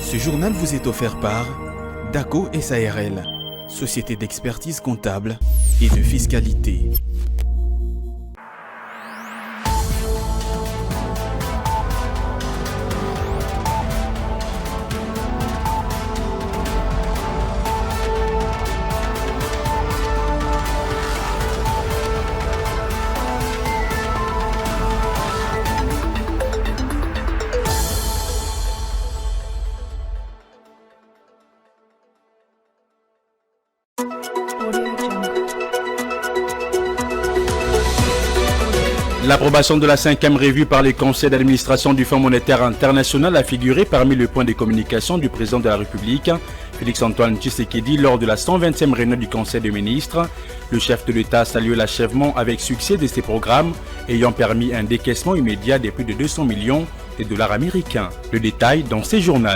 Ce journal vous est offert par DACO SARL, société d'expertise comptable et de fiscalité. L'approbation de la 5e revue par les conseils d'administration du Fonds monétaire international a figuré parmi les points de communication du président de la République, Félix-Antoine Tshisekedi, lors de la 120e réunion du Conseil des ministres. Le chef de l'État a salué l'achèvement avec succès de ces programmes ayant permis un décaissement immédiat de plus de 200 millions de dollars américains. Le détail dans ces journaux.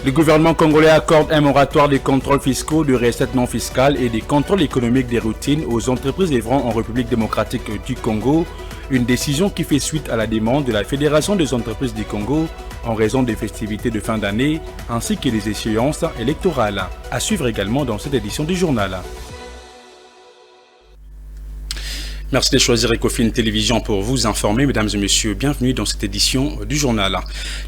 Le gouvernement congolais accorde un moratoire des contrôles fiscaux, de recettes non fiscales et des contrôles économiques des routines aux entreprises œuvrant en République démocratique du Congo. Une décision qui fait suite à la demande de la Fédération des entreprises du Congo en raison des festivités de fin d'année ainsi que des échéances électorales. À suivre également dans cette édition du journal. Merci de choisir Ecofin Télévision pour vous informer, mesdames et messieurs. Bienvenue dans cette édition du journal.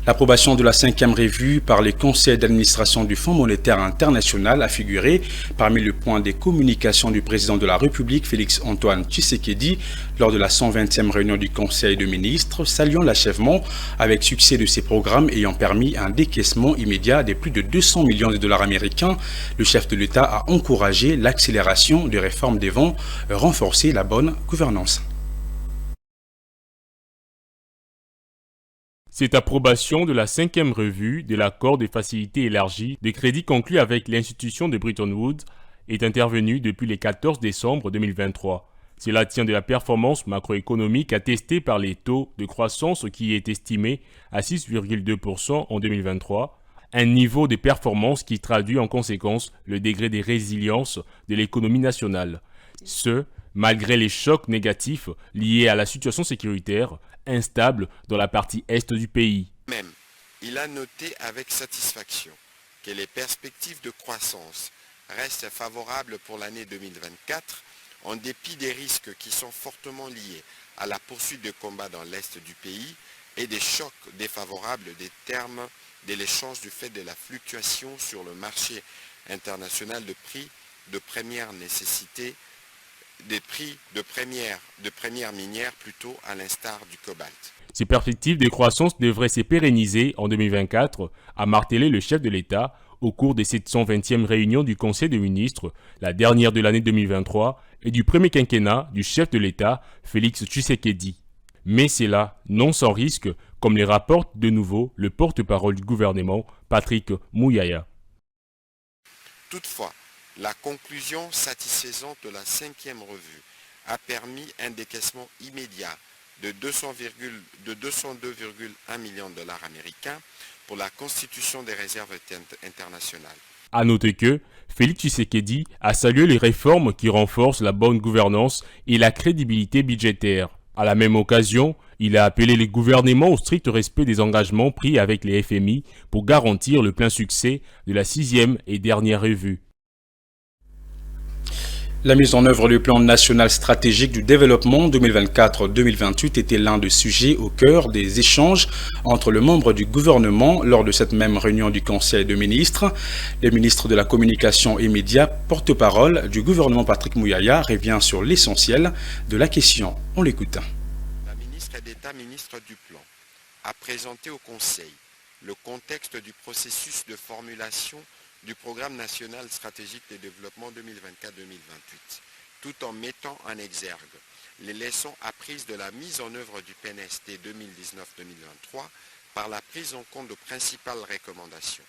L'approbation de la 5e revue par les conseils d'administration du Fonds monétaire international a figuré parmi les points des communications du président de la République, Félix-Antoine Tshisekedi, lors de la 120e réunion du Conseil des ministres, saluant l'achèvement avec succès de ces programmes ayant permis un décaissement immédiat de plus de 200 millions de dollars américains. Le chef de l'État a encouragé l'accélération des réformes devant renforcer la bonne gouvernance. Cette approbation de la 5e revue de l'accord de facilité élargie des crédits conclu avec l'institution de Bretton Woods est intervenue depuis le 14 décembre 2023. Cela tient de la performance macroéconomique attestée par les taux de croissance qui est estimé à 6,2% en 2023, un niveau de performance qui traduit en conséquence le degré de résilience de l'économie nationale. Malgré les chocs négatifs liés à la situation sécuritaire instable dans la partie est du pays. Même, il a noté avec satisfaction que les perspectives de croissance restent favorables pour l'année 2024, en dépit des risques qui sont fortement liés à la poursuite de combats dans l'est du pays et des chocs défavorables des termes de l'échange du fait de la fluctuation sur le marché international de prix de première nécessité, des prix de première minière plutôt, à l'instar du cobalt. Ces perspectives de croissance devraient se pérenniser en 2024, a martelé le chef de l'État au cours de cette 120e réunion du Conseil des ministres, la dernière de l'année 2023 et du premier quinquennat du chef de l'État, Félix Tshisekedi. Mais c'est là, non sans risque, comme les rapporte de nouveau le porte-parole du gouvernement, Patrick Mouyaya. Toutefois, la conclusion satisfaisante de la 5e revue a permis un décaissement immédiat de 202,1 millions de dollars américains pour la constitution des réserves internationales. À noter que Félix Tshisekedi a salué les réformes qui renforcent la bonne gouvernance et la crédibilité budgétaire. À la même occasion, il a appelé les gouvernements au strict respect des engagements pris avec les FMI pour garantir le plein succès de la 6e et dernière revue. La mise en œuvre du plan national stratégique du développement 2024-2028 était l'un des sujets au cœur des échanges entre les membres du gouvernement lors de cette même réunion du Conseil des ministres. Le ministre de la Communication et Médias, porte-parole du gouvernement Patrick Mouyaya, revient sur l'essentiel de la question. On l'écoute. La ministre d'État, ministre du Plan, a présenté au Conseil le contexte du processus de formulation du programme national stratégique de développement 2024-2028, tout en mettant en exergue les leçons apprises de la mise en œuvre du PNST 2019-2023 par la prise en compte de principales recommandations.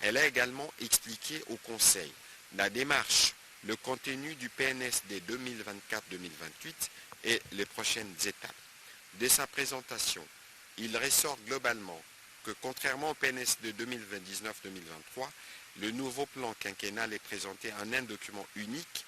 Elle a également expliqué au Conseil la démarche, le contenu du PNSD 2024-2028 et les prochaines étapes. De sa présentation, il ressort globalement que contrairement au PNSD 2019-2023, le nouveau plan quinquennal est présenté en un document unique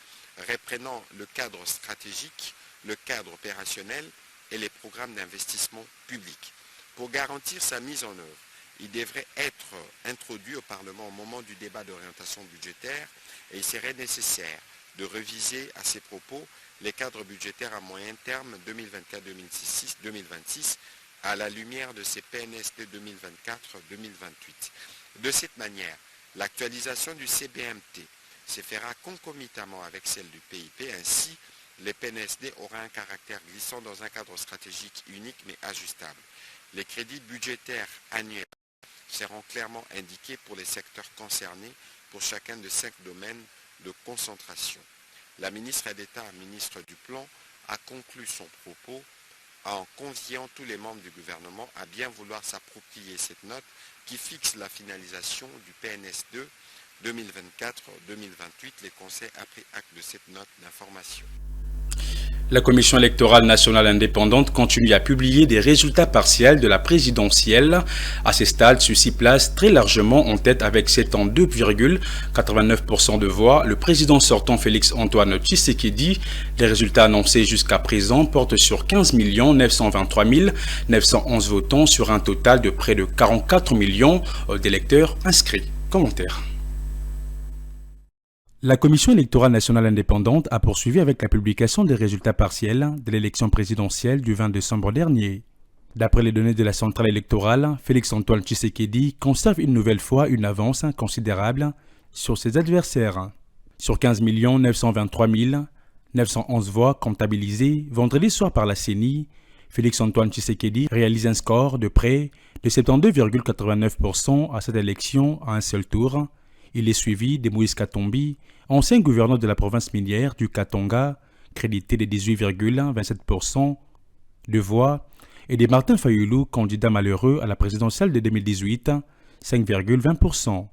reprenant le cadre stratégique, le cadre opérationnel et les programmes d'investissement public. Pour garantir sa mise en œuvre Il devrait être introduit au Parlement au moment du débat d'orientation budgétaire et il serait nécessaire de réviser à ces propos les cadres budgétaires à moyen terme 2024-2026 à la lumière de ces PNSD 2024-2028. De cette manière, l'actualisation du CBMT se fera concomitamment avec celle du PIP. Ainsi, les PNSD auront un caractère glissant dans un cadre stratégique unique mais ajustable. Les crédits budgétaires annuels seront clairement indiqués pour les secteurs concernés pour chacun de 5 domaines de concentration. La ministre d'État, ministre du Plan, a conclu son propos en conviant tous les membres du gouvernement à bien vouloir s'approprier cette note qui fixe la finalisation du PNS2 2024-2028. Les conseils a pris acte de cette note d'information. La Commission électorale nationale indépendante continue à publier des résultats partiels de la présidentielle. À ce stade, ceux-ci placent très largement en tête avec 72,89% de voix. Le président sortant Félix-Antoine Tshisekedi, les résultats annoncés jusqu'à présent portent sur 15 923 911 votants sur un total de près de 44 millions d'électeurs inscrits. Commentaire. La Commission électorale nationale indépendante a poursuivi avec la publication des résultats partiels de l'élection présidentielle du 20 décembre dernier. D'après les données de la centrale électorale, Félix-Antoine Tshisekedi conserve une nouvelle fois une avance considérable sur ses adversaires. Sur 15 923 911 voix comptabilisées vendredi soir par la CENI, Félix-Antoine Tshisekedi réalise un score de près de 72,89% à cette élection à un seul tour. Il est suivi de Moïse Katumbi, ancien gouverneur de la province minière du Katanga, crédité de 18,27% de voix, et de Martin Fayulu, candidat malheureux à la présidentielle de 2018, 5,20%.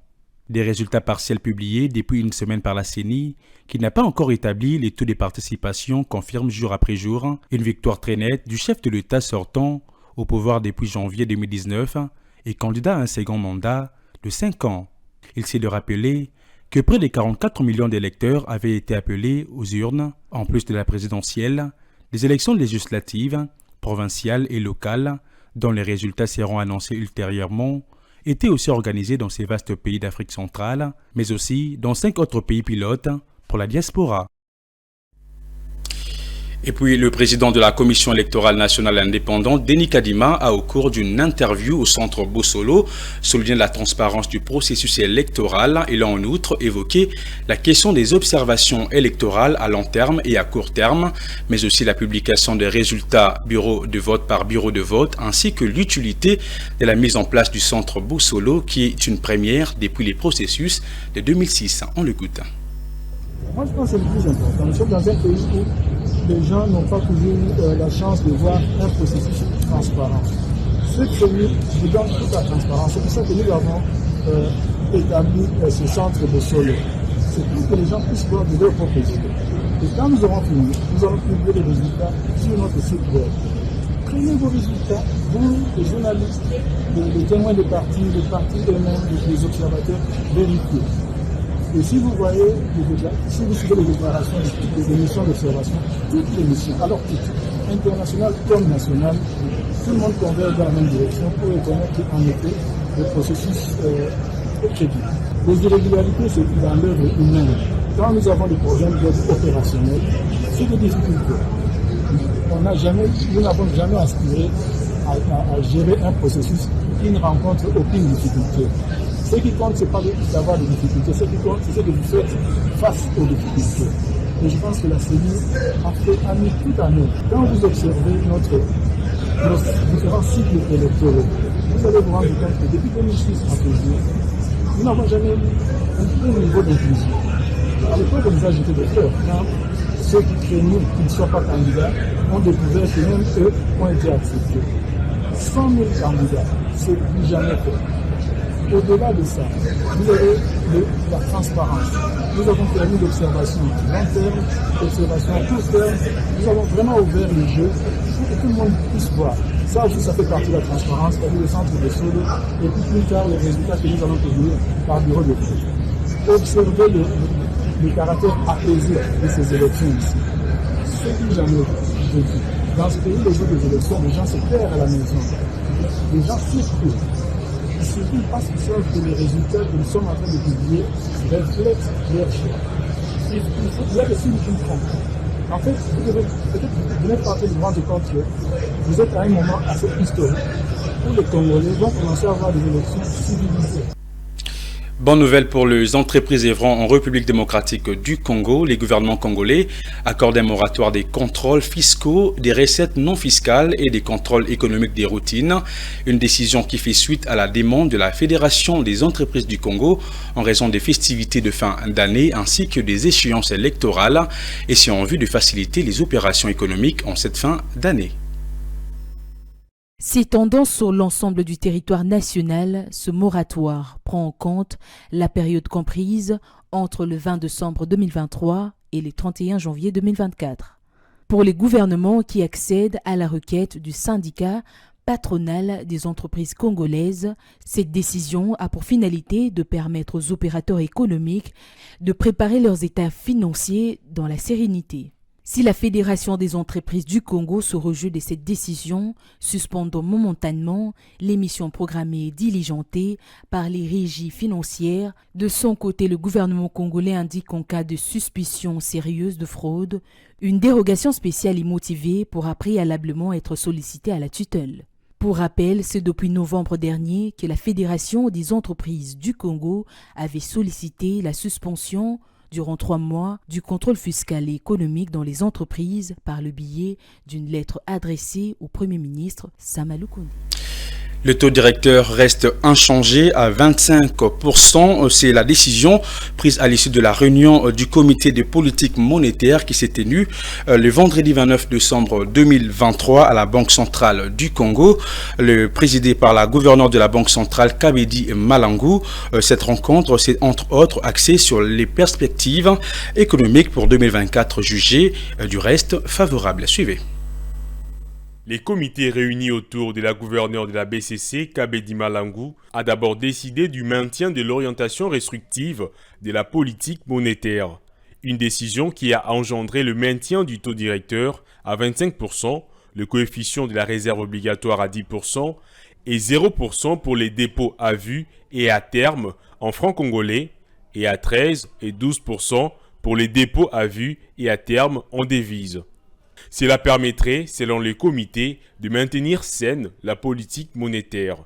Des résultats partiels publiés depuis une semaine par la CENI, qui n'a pas encore établi les taux de participation, confirment jour après jour une victoire très nette du chef de l'État sortant au pouvoir depuis janvier 2019 et candidat à un second mandat de 5 ans. Il s'est de rappeler que près de 44 millions d'électeurs avaient été appelés aux urnes, en plus de la présidentielle, des élections législatives, provinciales et locales, dont les résultats seront annoncés ultérieurement, étaient aussi organisés dans ces vastes pays d'Afrique centrale, mais aussi dans 5 autres pays pilotes pour la diaspora. Et puis, le président de la Commission électorale nationale indépendante, Denis Kadima, a au cours d'une interview au centre Bossolo souligné la transparence du processus électoral. Il a en outre évoqué la question des observations électorales à long terme et à court terme, mais aussi la publication des résultats bureau de vote par bureau de vote, ainsi que l'utilité de la mise en place du centre Bossolo, qui est une première depuis les processus de 2006. On l'écoute. Moi, je pense que c'est le plus important. Nous sommes dans un pays où les gens n'ont pas toujours la chance de voir un processus transparent. Cette CENI nous donne toute la transparence. C'est pour ça que nous avons établi ce centre de solo. C'est pour que les gens puissent voir de leurs propres yeux. Et quand nous aurons fini, nous allons publier les résultats sur notre site web. Prenez vos résultats, vous, les journalistes, les témoins des partis eux-mêmes, les observateurs, vérifiez. Et si vous voyez, si vous suivez les déclarations des missions d'observation, toutes les missions, alors toutes, internationales comme nationales, tout le monde converge dans la même direction pour reconnaître qu'en effet, le processus est crédible. Les irrégularités, c'est dans l'œuvre humaine. Quand nous avons des problèmes d'aide opérationnelle, c'est des difficultés. Nous n'avons jamais aspiré à gérer un processus qui ne rencontre aucune difficulté. Ce qui compte, ce n'est pas d'avoir des difficultés, ce qui compte, c'est de vous faire face aux difficultés. Et je pense que la CENI a mis tout en œuvre. Quand vous observez nos différents cycles électoraux, vous allez vous rendre compte que depuis 2006 à toujours, nous n'avons jamais eu un bon niveau d'inclusion. À l'époque, on nous a jeté de fleurs. Quand ceux qui craignaient qu'ils ne soient pas candidats ont découvert que même eux ont été acceptés. 100 000 candidats, c'est plus jamais fait. Au-delà de ça, vous avez la transparence. Nous avons permis l'observation long terme, l'observation à court terme. Nous avons vraiment ouvert le jeu pour que tout le monde puisse voir. Ça aussi, ça fait partie de la transparence, c'est-à-dire le centre de solo, et puis plus tard, les résultats que nous allons publier par bureau de vote. Observez le caractère apaisé de ces élections ici. Ce que j'en ai vécu. Dans ce pays, les jours des élections, les gens se perdent à la maison. Les gens circulent. surtout parce qu'ils savent que les résultats que nous sommes en train de publier reflètent leur choix. Il y a aussi une trompe. En fait, vous n'êtes pas en train de vous rendre compte que vous êtes à un moment assez historique où les Congolais vont commencer à avoir des élections civilisées. Bonne nouvelle pour les entreprises œuvrant en République démocratique du Congo. Les gouvernements congolais accordent un moratoire des contrôles fiscaux, des recettes non fiscales et des contrôles économiques des routines. Une décision qui fait suite à la demande de la Fédération des entreprises du Congo en raison des festivités de fin d'année ainsi que des échéances électorales et c'est en vue de faciliter les opérations économiques en cette fin d'année. S'étendant sur l'ensemble du territoire national, ce moratoire prend en compte la période comprise entre le 20 décembre 2023 et le 31 janvier 2024. Pour les gouvernements qui accèdent à la requête du syndicat patronal des entreprises congolaises, cette décision a pour finalité de permettre aux opérateurs économiques de préparer leurs états financiers dans la sérénité. Si la Fédération des entreprises du Congo se réjouit de cette décision, suspendant momentanément les missions programmées et diligentées par les régies financières, de son côté, le gouvernement congolais indique qu'en cas de suspicion sérieuse de fraude, une dérogation spéciale est motivée pourra préalablement être sollicitée à la tutelle. Pour rappel, c'est depuis novembre dernier que la Fédération des entreprises du Congo avait sollicité la suspension durant 3 mois du contrôle fiscal et économique dans les entreprises par le biais d'une lettre adressée au Premier ministre Samalou Kondi. Le taux directeur reste inchangé à 25%. C'est la décision prise à l'issue de la réunion du comité de politique monétaire qui s'est tenue le vendredi 29 décembre 2023 à la Banque centrale du Congo, présidée par la gouverneure de la Banque centrale Kabedi Malangou. Cette rencontre s'est entre autres axée sur les perspectives économiques pour 2024 jugées du reste favorables. Suivez. Les comités réunis autour de la gouverneure de la BCC, Kabedi Malangou, a d'abord décidé du maintien de l'orientation restrictive de la politique monétaire. Une décision qui a engendré le maintien du taux directeur à 25%, le coefficient de la réserve obligatoire à 10% et 0% pour les dépôts à vue et à terme en francs congolais et à 13 et 12% pour les dépôts à vue et à terme en devises. Cela permettrait, selon les comités, de maintenir saine la politique monétaire.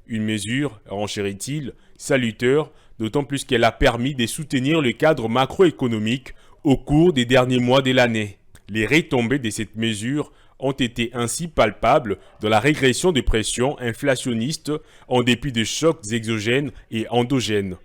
Une mesure, renchérit-il, salutaire, d'autant plus qu'elle a permis de soutenir le cadre macroéconomique au cours des derniers mois de l'année. Les retombées de cette mesure ont été ainsi palpables dans la régression des pressions inflationnistes en dépit de chocs exogènes et endogènes.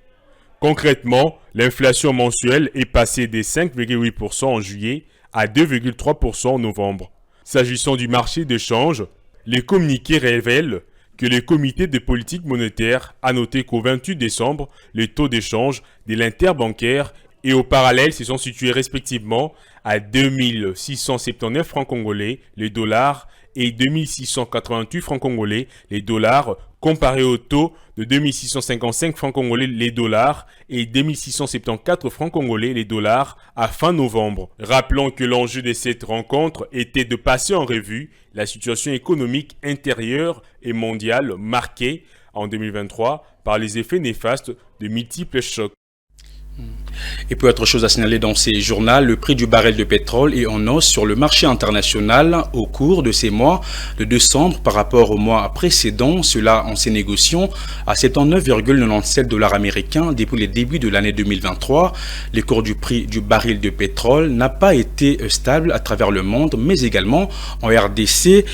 Concrètement, l'inflation mensuelle est passée de 5,8% en juillet à 2,3% en novembre. S'agissant du marché de change, les communiqués révèlent que le comité de politique monétaire a noté qu'au 28 décembre, les taux d'échange de l'interbancaire et au parallèle se sont situés respectivement à 2679 francs congolais les dollars et 2688 francs congolais les dollars comparé au taux de 2655 francs congolais les dollars et 2674 francs congolais les dollars à fin novembre. Rappelons que l'enjeu de cette rencontre était de passer en revue la situation économique intérieure et mondiale marquée en 2023 par les effets néfastes de multiples chocs. Et puis autre chose à signaler dans ces journaux, le prix du baril de pétrole est en hausse sur le marché international au cours de ces mois de décembre par rapport au mois précédent. Cela en s'est négociant à 79,97 $ américains depuis le début de l'année 2023. Le cours du prix du baril de pétrole n'a pas été stable à travers le monde, mais également en RDC.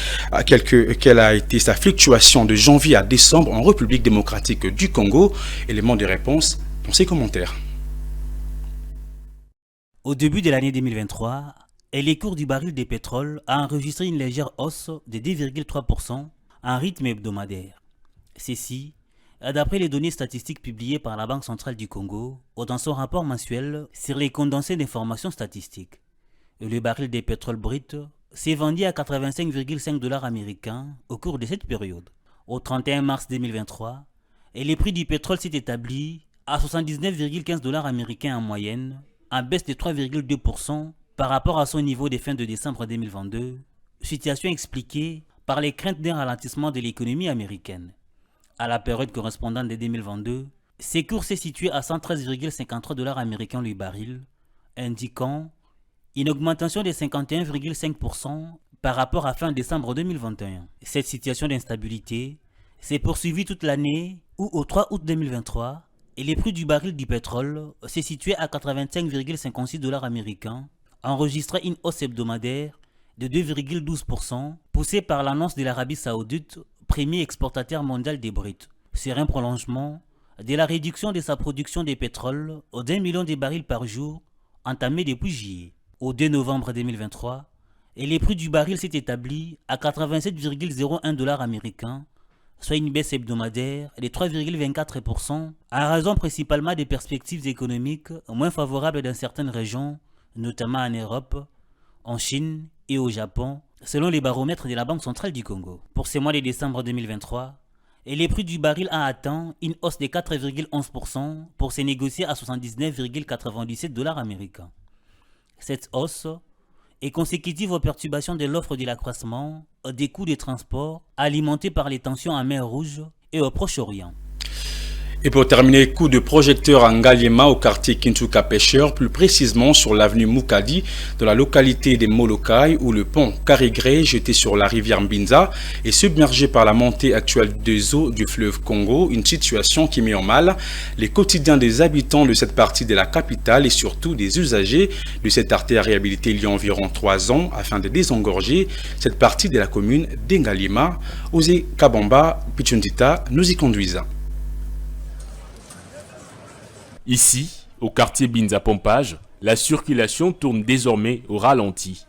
Quelle a été sa fluctuation de janvier à décembre en République démocratique du Congo? Élément de réponse dans ces commentaires. Au début de l'année 2023, les cours du baril de pétrole a enregistré une légère hausse de 2,3% à un rythme hebdomadaire. Ceci, d'après les données statistiques publiées par la Banque centrale du Congo dans son rapport mensuel sur les condensés d'informations statistiques. Le baril de pétrole brut s'est vendu à 85,5 $ américains au cours de cette période. Au 31 mars 2023, le prix du pétrole s'est établi à 79,15 $ américains en moyenne, en baisse de 3,2% par rapport à son niveau de fin de décembre 2022, situation expliquée par les craintes d'un ralentissement de l'économie américaine. à la période correspondante de 2022, ces cours s'est situé à 113,53 $ américains le baril, indiquant une augmentation de 51,5% par rapport à fin décembre 2021. Cette situation d'instabilité s'est poursuivie toute l'année où au 3 août 2023, et les prix du baril du pétrole s'est situé à 85,56 $ américains, enregistrant une hausse hebdomadaire de 2,12%, poussée par l'annonce de l'Arabie Saoudite, premier exportateur mondial des brut. C'est un prolongement de la réduction de sa production de pétrole d'1 million de barils par jour, entamée depuis juillet. Au 2 novembre 2023, et les prix du baril s'est établi à 87,01 $ américains, soit une baisse hebdomadaire de 3,24%, à raison principalement des perspectives économiques moins favorables dans certaines régions, notamment en Europe, en Chine et au Japon, selon les baromètres de la Banque centrale du Congo. Pour ce mois de décembre 2023, et les prix du baril ont atteint une hausse de 4,11% pour se négocier à 79,97 $ américains. Cette hausse est consécutive aux perturbations de l'offre de l'accroissement des coûts de transport alimentés par les tensions en mer Rouge et au Proche-Orient. Et pour terminer, coup de projecteur à Ngaliema au quartier Kintuka Pêcheur, plus précisément sur l'avenue Moukadi de la localité des Molokai où le pont Karigré jeté sur la rivière Mbinza est submergé par la montée actuelle des eaux du fleuve Congo, une situation qui met en mal les quotidiens des habitants de cette partie de la capitale et surtout des usagers de cette artère réhabilitée il y a environ 3 ans afin de désengorger cette partie de la commune d'Ngaliema. Osé Kabamba Pichundita nous y conduisent. Ici, au quartier Binza Pompage, la circulation tourne désormais au ralenti.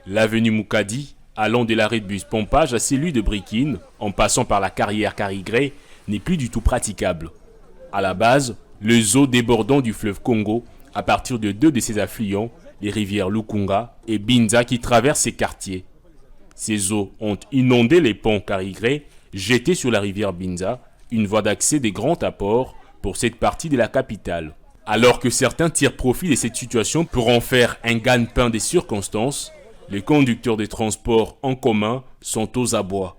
L'avenue Moukadi, allant de l'arrêt de bus Pompage à celui de Brikine, en passant par la carrière Karigré, n'est plus du tout praticable. À la base, les eaux débordant du fleuve Congo, à partir de 2 de ses affluents, les rivières Lukunga et Binza qui traversent ces quartiers. Ces eaux ont inondé les ponts Karigré, jetés sur la rivière Binza, une voie d'accès des grands apports pour cette partie de la capitale. Alors que certains tirent profit de cette situation pour en faire un gagne-pain des circonstances, les conducteurs des transports en commun sont aux abois.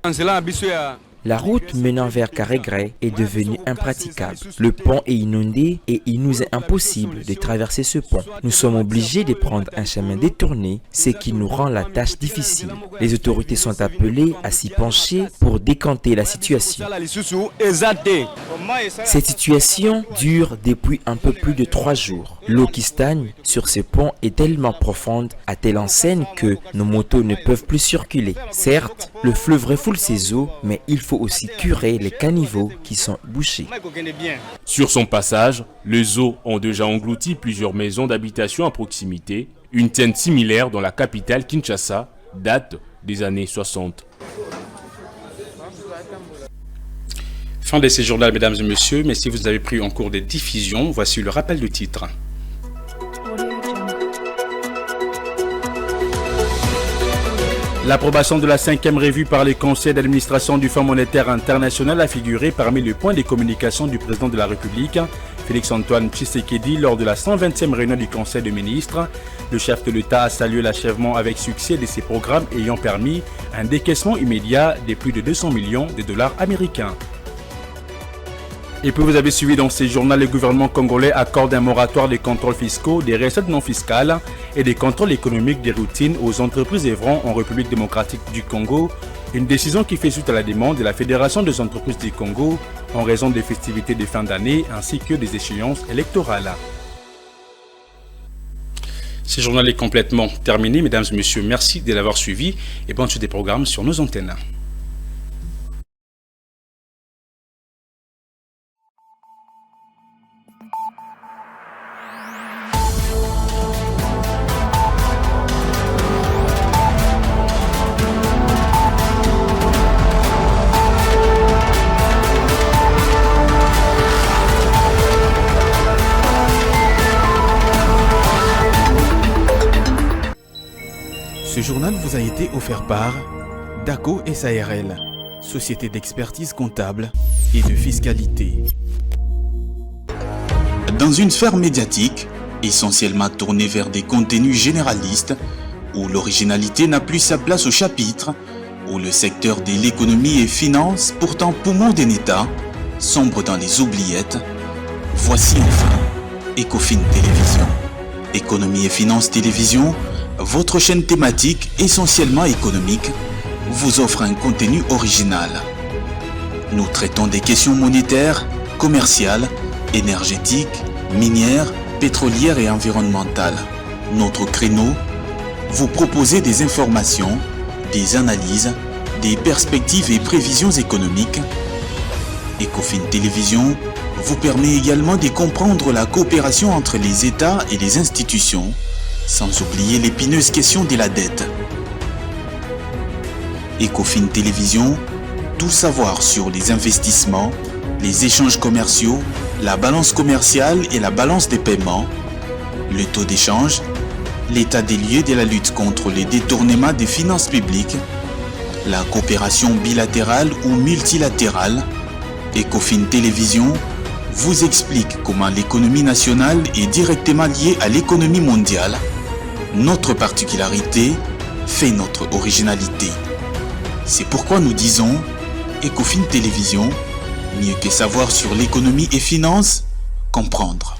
La route menant vers Karigré est devenue impraticable. Le pont est inondé et il nous est impossible de traverser ce pont. Nous sommes obligés de prendre un chemin détourné, ce qui nous rend la tâche difficile. Les autorités sont appelées à s'y pencher pour décanter la situation. Cette situation dure depuis un peu plus de 3 jours. L'eau qui stagne sur ce pont est tellement profonde à telle enseigne que nos motos ne peuvent plus circuler. Certes, le fleuve refoule ses eaux, mais il faut aussi curer les caniveaux qui sont bouchés. Sur son passage, les eaux ont déjà englouti plusieurs maisons d'habitation à proximité. Une scène similaire dans la capitale Kinshasa date des années 60. Fin de ce journal, mesdames et messieurs, mais si vous avez pris en cours des diffusions, voici le rappel du titre. L'approbation de la 5e revue par les conseils d'administration du Fonds monétaire international a figuré parmi les points de communication du président de la République, Félix-Antoine Tshisekedi, lors de la 120e réunion du Conseil des ministres. Le chef de l'État a salué l'achèvement avec succès de ces programmes ayant permis un décaissement immédiat de plus de 200 millions de dollars américains. Et puis vous avez suivi dans ces journaux, le gouvernement congolais accorde un moratoire des contrôles fiscaux, des recettes non fiscales et des contrôles économiques des routines aux entreprises œuvrant en République démocratique du Congo. Une décision qui fait suite à la demande de la Fédération des entreprises du Congo en raison des festivités de fin d'année ainsi que des échéances électorales. Ce journal est complètement terminé. Mesdames et messieurs, merci de l'avoir suivi et bonne suite des programmes sur nos antennes. Ce journal vous a été offert par DACO SARL, société d'expertise comptable et de fiscalité. Dans une sphère médiatique, essentiellement tournée vers des contenus généralistes, où l'originalité n'a plus sa place au chapitre, où le secteur de l'économie et finance, pourtant poumon d'un État, sombre dans les oubliettes. Voici enfin Ecofin Télévision. Économie et finance télévision, votre chaîne thématique essentiellement économique, vous offre un contenu original. Nous traitons des questions monétaires, commerciales, énergétiques, minières, pétrolières et environnementales. Notre créneau, vous proposer des informations, des analyses, des perspectives et prévisions économiques. Ecofin Télévision vous permet également de comprendre la coopération entre les États et les institutions, sans oublier l'épineuse question de la dette. Ecofin Télévision, tout savoir sur les investissements, les échanges commerciaux, la balance commerciale et la balance des paiements, le taux d'échange, l'état des lieux de la lutte contre les détournements des finances publiques, la coopération bilatérale ou multilatérale. Ecofin Télévision vous explique comment l'économie nationale est directement liée à l'économie mondiale. Notre particularité fait notre originalité. C'est pourquoi nous disons Ecofin Télévision, mieux que savoir sur l'économie et finances, comprendre.